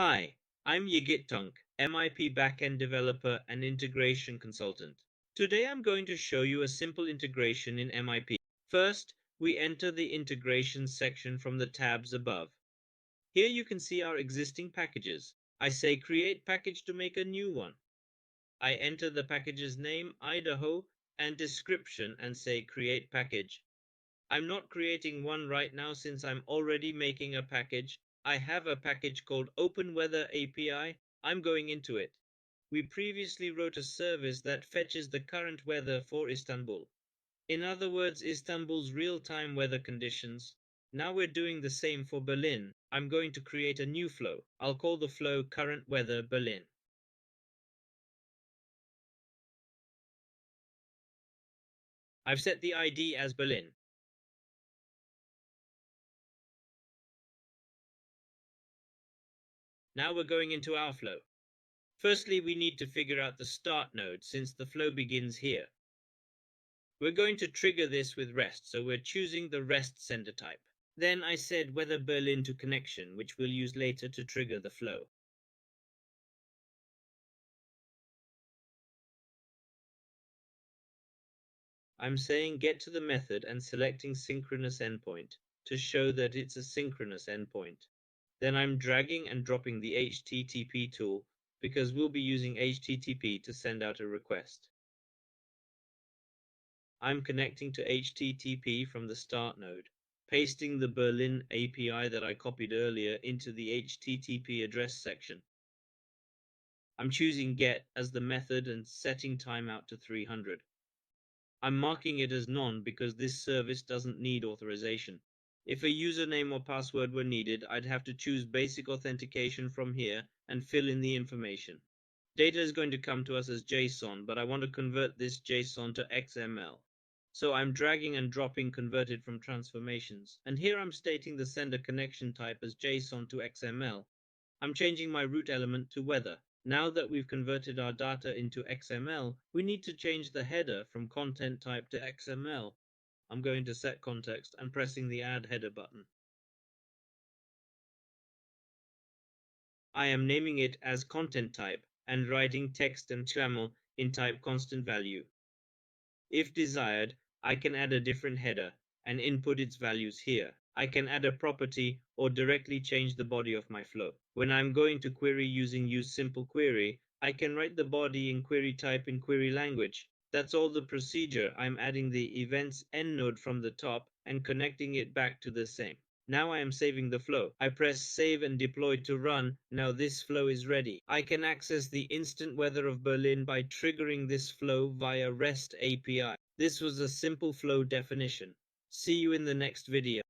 Hi, I'm Yiğit, MIP Backend Developer and Integration Consultant. Today I'm going to show you a simple integration in MIP. First, we enter the integration section from the tabs above. Here you can see our existing packages. I say create package to make a new one. I enter the package's name, Idaho, and description and say create package. I'm not creating one right now since I'm already making a package. I have a package called Open Weather API. I'm going into it. We previously wrote a service that fetches the current weather for Istanbul. In other words, Istanbul's real-time weather conditions. Now we're doing the same for Berlin. I'm going to create a new flow. I'll call the flow Current Weather Berlin. I've set the ID as Berlin. Now we're going into our flow. Firstly, we need to figure out the start node since the flow begins here. We're going to trigger this with REST, so we're choosing the REST sender type. Then I said weather Berlin to connection, which we'll use later to trigger the flow. I'm saying get to the method and selecting synchronous endpoint to show that it's a synchronous endpoint. Then I'm dragging and dropping the HTTP tool because we'll be using HTTP to send out a request. I'm connecting to HTTP from the start node, pasting the Berlin API that I copied earlier into the HTTP address section. I'm choosing get as the method and setting timeout to 300. I'm marking it as none because this service doesn't need authorization. If a username or password were needed, I'd have to choose basic authentication from here and fill in the information. Data is going to come to us as JSON, but I want to convert this JSON to XML. So I'm dragging and dropping converted from transformations. And here I'm stating the sender connection type as JSON to XML. I'm changing my root element to weather. Now that we've converted our data into XML, we need to change the header from content type to XML. I'm going to set context and pressing the add header button. I am naming it as content type and writing text and XML in type constant value. If desired, I can add a different header and input its values here. I can add a property or directly change the body of my flow. When I'm going to query using use simple query, I can write the body in query type in query language. That's all the procedure. I'm adding the events end node from the top and connecting it back to the same. Now I am saving the flow. I press save and deploy to run. Now this flow is ready. I can access the instant weather of Berlin by triggering this flow via REST API. This was a simple flow definition. See you in the next video.